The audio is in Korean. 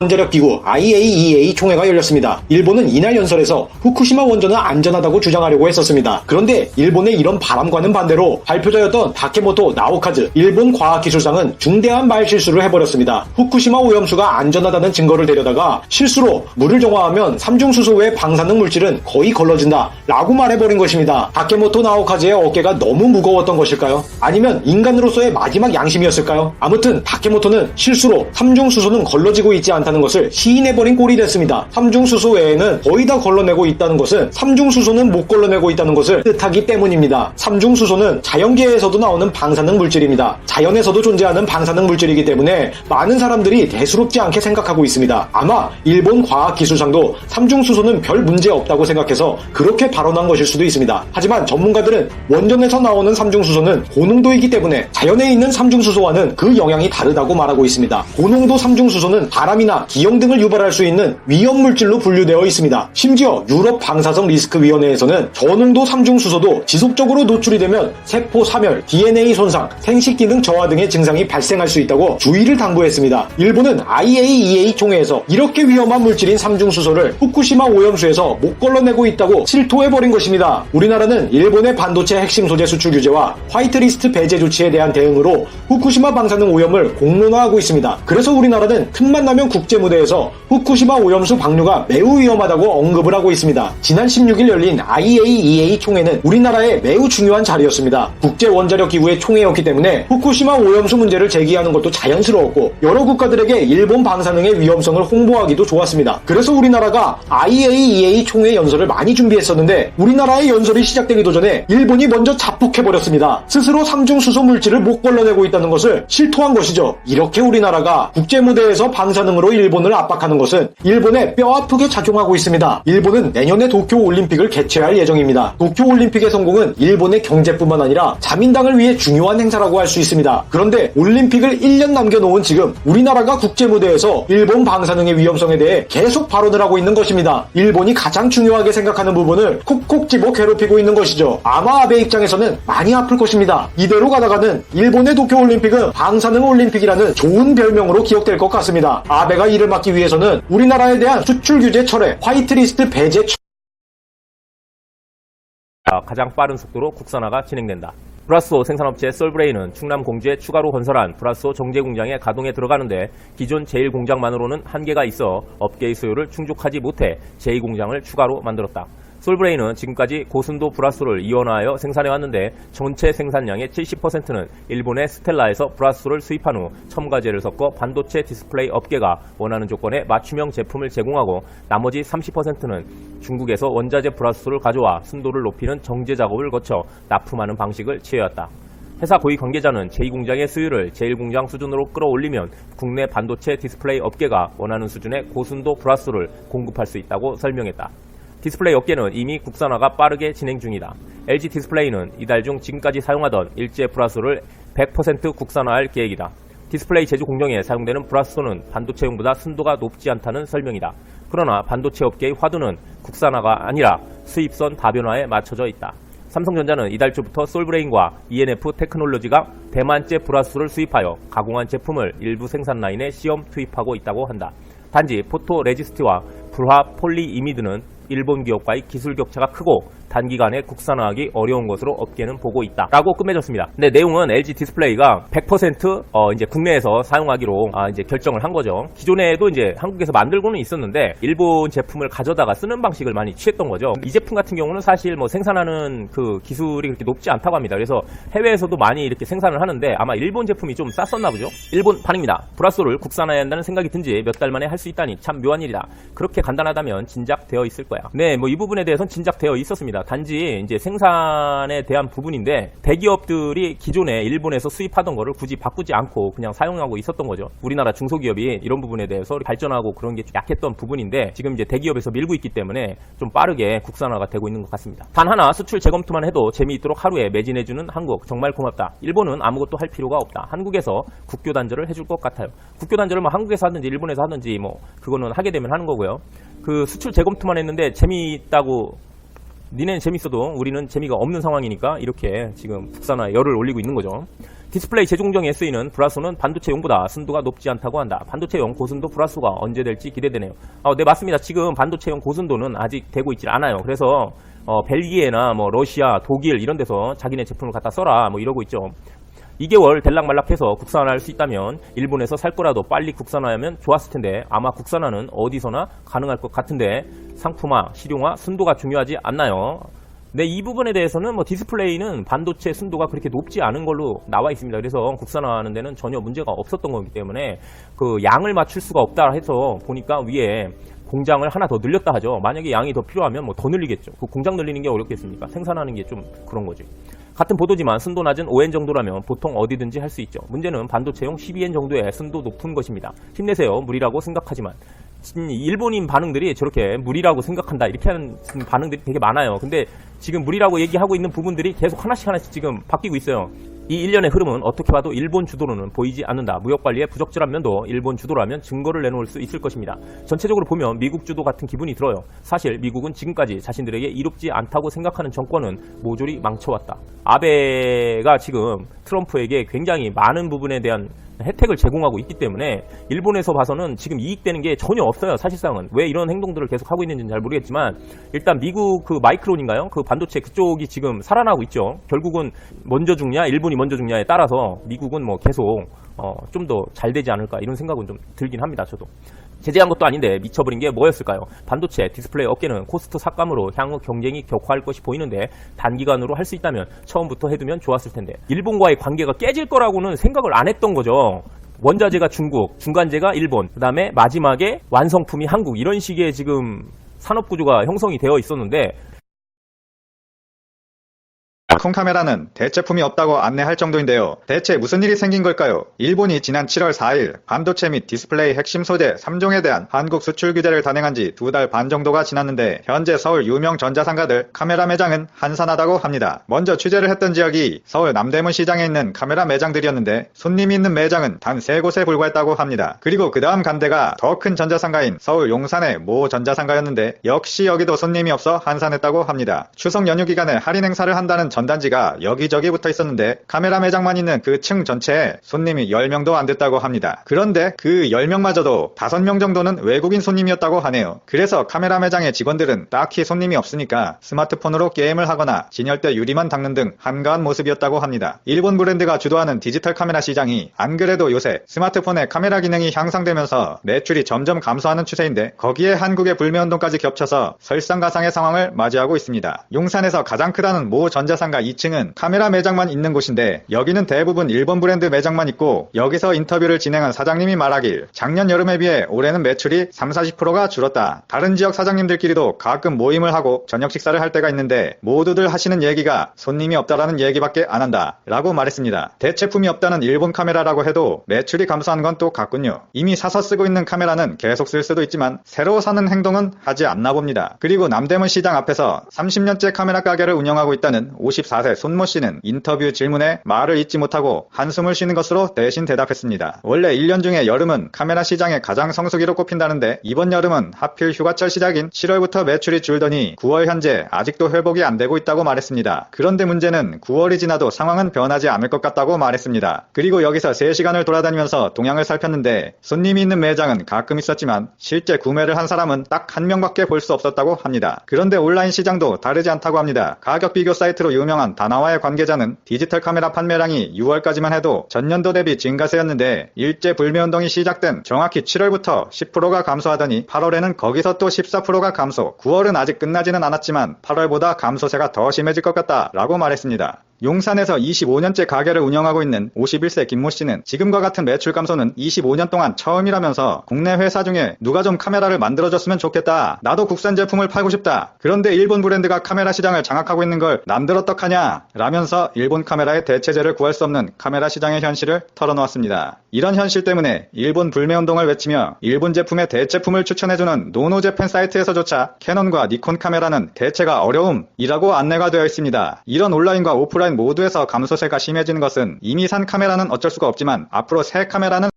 원자력기구 IAEA 총회가 열렸습니다. 일본은 이날 연설에서 후쿠시마 원전은 안전하다고 주장하려고 했었습니다. 그런데 일본의 이런 바람과는 반대로 발표자였던 다케모토 나오카즈 일본 과학기술상은 중대한 말실수를 해버렸습니다. 후쿠시마 오염수가 안전하다는 증거를 데려다가 실수로 물을 정화하면 삼중수소 외 방사능 물질은 거의 걸러진다 라고 말해버린 것입니다. 다케모토 나오카즈의 어깨가 너무 무거웠던 것일까요? 아니면 인간으로서의 마지막 양심이었을까요? 아무튼 다케모토는 실수로 삼중수소는 걸러지고 있지 않다는 것을 시인해버린 꼴이 됐습니다. 삼중수소 외에는 거의 다 걸러내고 있다는 것은 삼중수소는 못 걸러내고 있다는 것을 뜻하기 때문입니다. 삼중수소는 자연계에서도 나오는 방사능 물질입니다. 자연에서도 존재하는 방사능 물질이기 때문에 많은 사람들이 대수롭지 않게 생각하고 있습니다. 아마 일본 과학기술상도 삼중수소는 별 문제 없다고 생각해서 그렇게 발언한 것일 수도 있습니다. 하지만 전문가들은 원전에서 나오는 삼중수소는 고농도이기 때문에 자연에 있는 삼중수소와는 그 영향이 다르다고 말하고 있습니다. 고농도 삼중수소는 바람이나 기형 등을 유발할 수 있는 위험물질로 분류되어 있습니다. 심지어 유럽 방사성 리스크위원회에서는 저농도 삼중수소도 지속적으로 노출이 되면 세포 사멸, DNA 손상, 생식기능 저하 등의 증상이 발생할 수 있다고 주의를 당부했습니다. 일본은 IAEA 총회에서 이렇게 위험한 물질인 삼중수소를 후쿠시마 오염수에서 못 걸러내고 있다고 실토해버린 것입니다. 우리나라는 일본의 반도체 핵심 소재 수출 규제와 화이트리스트 배제 조치에 대한 대응으로 후쿠시마 방사능 오염을 공론화하고 있습니다. 그래서 우리나라는 틈만 나면 국제무대에서 후쿠시마 오염수 방류가 매우 위험하다고 언급을 하고 있습니다. 지난 16일 열린 IAEA 총회는 우리나라의 매우 중요한 자리였습니다. 국제원자력기구의 총회였기 때문에 후쿠시마 오염수 문제를 제기하는 것도 자연스러웠고 여러 국가들에게 일본 방사능의 위험성을 홍보하기도 좋았습니다. 그래서 우리나라가 IAEA 총회 연설을 많이 준비했었는데 우리나라의 연설이 시작되기도 전에 일본이 먼저 자폭해버렸습니다. 스스로 삼중수소 물질을 못 걸러내고 있다는 것을 실토한 것이죠. 이렇게 우리나라가 국제무대에서 방사능으로 일본을 압박하는 것은 일본에 뼈아프게 작용하고 있습니다. 일본은 내년에 도쿄올림픽을 개최할 예정입니다. 도쿄올림픽의 성공은 일본의 경제뿐만 아니라 자민당을 위해 중요한 행사라고 할 수 있습니다. 그런데 올림픽을 1년 남겨놓은 지금 우리나라가 국제무대에서 일본 방사능의 위험성에 대해 계속 발언을 하고 있는 것입니다. 일본이 가장 중요하게 생각하는 부분을 콕콕 집어 괴롭히고 있는 것이죠. 아마 아베 입장에서는 많이 아플 것입니다. 이대로 가다가는 일본의 도쿄올림픽은 방사능 올림픽이라는 좋은 별명으로 기억될 것 같습니다. 아베가 이를 막기 위해서는 우리나라에 대한 수출 규제 철회, 화이트리스트 배제 가장 빠른 속도로 국산화가 진행된다. 브라스오 생산업체 솔브레인은 충남 공주에 추가로 건설한 브라스오 정제 공장의 가동에 들어가는데 기존 제1공장만으로는 한계가 있어 업계의 수요를 충족하지 못해 제2공장을 추가로 만들었다. 솔브레인은 지금까지 고순도 브라스오를 이원화하여 생산해왔는데 전체 생산량의 70%는 일본의 스텔라에서 브라스오를 수입한 후 첨가제를 섞어 반도체 디스플레이 업계가 원하는 조건에 맞춤형 제품을 제공하고 나머지 30%는 중국에서 원자재 브라스오를 가져와 순도를 높이는 정제 작업을 거쳐 납품하는 방식을 취해왔다. 회사 고위 관계자는 제2공장의 수율을 제1공장 수준으로 끌어올리면 국내 반도체 디스플레이 업계가 원하는 수준의 고순도 브라스오를 공급할 수 있다고 설명했다. 디스플레이 업계는 이미 국산화가 빠르게 진행 중이다. LG 디스플레이는 이달 중 지금까지 사용하던 일제 브라스오를 100% 국산화할 계획이다. 디스플레이 제조 공정에 사용되는 브라스오는 반도체용보다 순도가 높지 않다는 설명이다. 그러나 반도체 업계의 화두는 국산화가 아니라 수입선 다변화에 맞춰져 있다. 삼성전자는 이달 초부터 솔브레인과 ENF 테크놀로지가 대만제 브라스오를 수입하여 가공한 제품을 일부 생산 라인에 시험 투입하고 있다고 한다. 단지 포토 레지스트와 불화 폴리이미드는 일본 기업과의 기술 격차가 크고 단기간에 국산화하기 어려운 것으로 업계는 보고 있다. 라고 끝맺었습니다. 근데 내용은 LG 디스플레이가 100% 이제 국내에서 사용하기로 이제 결정을 한 거죠. 기존에도 이제 한국에서 만들고는 있었는데 일본 제품을 가져다가 쓰는 방식을 많이 취했던 거죠. 이 제품 같은 경우는 사실 뭐 생산하는 그 기술이 그렇게 높지 않다고 합니다. 그래서 해외에서도 많이 이렇게 생산을 하는데 아마 일본 제품이 좀 쌌었나 보죠. 일본판입니다. 브라스오를 국산화해야 한다는 생각이 든지 몇 달 만에 할 수 있다니 참 묘한 일이다. 그렇게 간단하다면 진작되어 있을 거야. 네, 뭐 이 부분에 대해서는 진작되어 있었습니다. 단지 이제 생산에 대한 부분인데 대기업들이 기존에 일본에서 수입하던 거를 굳이 바꾸지 않고 그냥 사용하고 있었던 거죠. 우리나라 중소기업이 이런 부분에 대해서 발전하고 그런 게 좀 약했던 부분인데 지금 이제 대기업에서 밀고 있기 때문에 좀 빠르게 국산화가 되고 있는 것 같습니다. 단 하나 수출 재검토만 해도 재미있도록 하루에 매진해주는 한국 정말 고맙다. 일본은 아무것도 할 필요가 없다. 한국에서 국교 단절을 해줄 것 같아요. 국교 단절을 뭐 한국에서 하든지 일본에서 하든지 뭐 그거는 하게 되면 하는 거고요. 그 수출 재검토만 했는데 재미있다고 니네는 재밌어도 우리는 재미가 없는 상황이니까 이렇게 지금 국산화에 열을 올리고 있는 거죠. 디스플레이 제조 공정에 쓰이는 브라소는 반도체용보다 순도가 높지 않다고 한다. 반도체용 고순도 브라소가 언제 될지 기대되네요. 네, 맞습니다. 지금 반도체용 고순도는 아직 되고 있질 않아요. 그래서 벨기에나 뭐 러시아, 독일 이런 데서 자기네 제품을 갖다 써라 뭐 이러고 있죠. 2개월 들락말락해서 국산화할 수 있다면 일본에서 살 거라도 빨리 국산화하면 좋았을 텐데 아마 국산화는 어디서나 가능할 것 같은데 상품화, 실용화, 순도가 중요하지 않나요? 네, 이 부분에 대해서는 뭐 디스플레이는 반도체 순도가 그렇게 높지 않은 걸로 나와 있습니다. 그래서 국산화하는 데는 전혀 문제가 없었던 거기 때문에 그 양을 맞출 수가 없다 해서 보니까 위에 공장을 하나 더 늘렸다 하죠. 만약에 양이 더 필요하면 뭐 더 늘리겠죠. 그 공장 늘리는 게 어렵겠습니까? 생산하는 게 좀 그런 거지. 같은 보도지만 순도 낮은 5N 정도라면 보통 어디든지 할 수 있죠. 문제는 반도체용 12N 정도의 순도 높은 것입니다. 힘내세요. 무리라고 생각하지만. 일본인 반응들이 저렇게 무리라고 생각한다 이렇게 하는 반응들이 되게 많아요. 근데 지금 무리라고 얘기하고 있는 부분들이 계속 하나씩 지금 바뀌고 있어요. 이 일련의 흐름은 어떻게 봐도 일본 주도로는 보이지 않는다. 무역관리의 부적절한 면도 일본 주도라면 증거를 내놓을 수 있을 것입니다. 전체적으로 보면 미국 주도 같은 기분이 들어요. 사실 미국은 지금까지 자신들에게 이롭지 않다고 생각하는 정권은 모조리 망쳐왔다. 아베가 지금 트럼프에게 굉장히 많은 부분에 대한 혜택을 제공하고 있기 때문에 일본에서 봐서는 지금 이익되는 게 전혀 없어요. 사실상은 왜 이런 행동들을 계속 하고 있는지는 잘 모르겠지만 일단 미국 그 마이크론인가요? 그 반도체 그쪽이 지금 살아나고 있죠. 결국은 먼저 죽냐 일본이 먼저 죽냐에 따라서 미국은 뭐 계속 좀 더 잘 되지 않을까 이런 생각은 좀 들긴 합니다. 저도. 제재한 것도 아닌데 미쳐버린 게 뭐였을까요? 반도체 디스플레이 업계는 코스트 삭감으로 향후 경쟁이 격화할 것이 보이는데 단기간으로 할 수 있다면 처음부터 해두면 좋았을 텐데 일본과의 관계가 깨질 거라고는 생각을 안 했던 거죠. 원자재가 중국, 중간재가 일본, 그 다음에 마지막에 완성품이 한국 이런 식의 지금 산업구조가 형성이 되어 있었는데 콩카메라는 대체품이 없다고 안내할 정도인데요. 대체 무슨 일이 생긴 걸까요? 일본이 지난 7월 4일 반도체 및 디스플레이 핵심 소재 3종에 대한 한국 수출 규제를 단행한 지 2달 반 정도가 지났는데 현재 서울 유명 전자상가들 카메라 매장은 한산하다고 합니다. 먼저 취재를 했던 지역이 서울 남대문 시장에 있는 카메라 매장들이었는데 손님이 있는 매장은 단 3곳에 불과했다고 합니다. 그리고 그 다음 간 데가 더 큰 전자상가인 서울 용산의 모 전자상가였는데 역시 여기도 손님이 없어 한산했다고 합니다. 추석 연휴 기간에 할인 행사를 한다는 전단지가 여기저기 붙어 있었는데 카메라 매장만 있는 그 층 전체에 손님이 10명도 안 됐다고 합니다. 그런데 그 10명마저도 5명 정도는 외국인 손님이었다고 하네요. 그래서 카메라 매장의 직원들은 딱히 손님이 없으니까 스마트폰으로 게임을 하거나 진열대 유리만 닦는 등 한가한 모습이었다고 합니다. 일본 브랜드가 주도하는 디지털 카메라 시장이 안 그래도 요새 스마트폰의 카메라 기능이 향상되면서 매출이 점점 감소하는 추세인데 거기에 한국의 불매운동까지 겹쳐서 설상가상의 상황을 맞이하고 있습니다. 용산에서 가장 크다는 모 전자상가 2층은 카메라 매장만 있는 곳인데 여기는 대부분 일본 브랜드 매장만 있고 여기서 인터뷰를 진행한 사장님이 말하길 작년 여름에 비해 올해는 매출이 30-40%가 줄었다. 다른 지역 사장님들끼리도 가끔 모임을 하고 저녁 식사를 할 때가 있는데 모두들 하시는 얘기가 손님이 없다라는 얘기밖에 안 한다 라고 말했습니다. 대체품이 없다는 일본 카메라라고 해도 매출이 감소한 건 또 같군요. 이미 사서 쓰고 있는 카메라는 계속 쓸 수도 있지만 새로 사는 행동은 하지 않나 봅니다. 그리고 남대문 시장 앞에서 30년째 카메라 가게를 운영하고 있다는 54세 손모 씨는 인터뷰 질문에 말을 잇지 못하고 한숨을 쉬는 것으로 대신 대답했습니다. 원래 1년 중에 여름은 카메라 시장의 가장 성수기로 꼽힌다는데 이번 여름은 하필 휴가철 시작인 7월부터 매출이 줄더니 9월 현재 아직도 회복이 안 되고 있다고 말했습니다. 그런데 문제는 9월이 지나도 상황은 변하지 않을 것 같다고 말했습니다. 그리고 여기서 3시간을 돌아다니면서 동향을 살폈는데 손님이 있는 매장은 가끔 있었지만 실제 구매를 한 사람은 딱 한 명밖에 볼 수 없었다고 합니다. 그런데 온라인 시장도 다르지 않다고 합니다. 가격 비교 사이트로 유명한 다나와의 관계자는 디지털 카메라 판매량이 6월까지만 해도 전년도 대비 증가세였는데 일제 불매운동이 시작된 정확히 7월부터 10%가 감소하더니 8월에는 거기서 또 14%가 감소, 9월은 아직 끝나지는 않았지만 8월보다 감소세가 더 심해질 것 같다라고 말했습니다. 용산에서 25년째 가게를 운영하고 있는 51세 김모 씨는 지금과 같은 매출 감소는 25년 동안 처음이라면서 국내 회사 중에 누가 좀 카메라를 만들어줬으면 좋겠다. 나도 국산 제품을 팔고 싶다. 그런데 일본 브랜드가 카메라 시장을 장악하고 있는 걸 남들 어떡하냐? 라면서 일본 카메라의 대체제를 구할 수 없는 카메라 시장의 현실을 털어놓았습니다. 이런 현실 때문에 일본 불매운동을 외치며 일본 제품의 대체품을 추천해주는 노노재팬 사이트에서조차 캐논과 니콘 카메라는 대체가 어려움이라고 안내가 되어 있습니다. 이런 온라인과 오프라인 모두에서 감소세가 심해지는 것은 이미 산 카메라는 어쩔 수가 없지만 앞으로 새 카메라는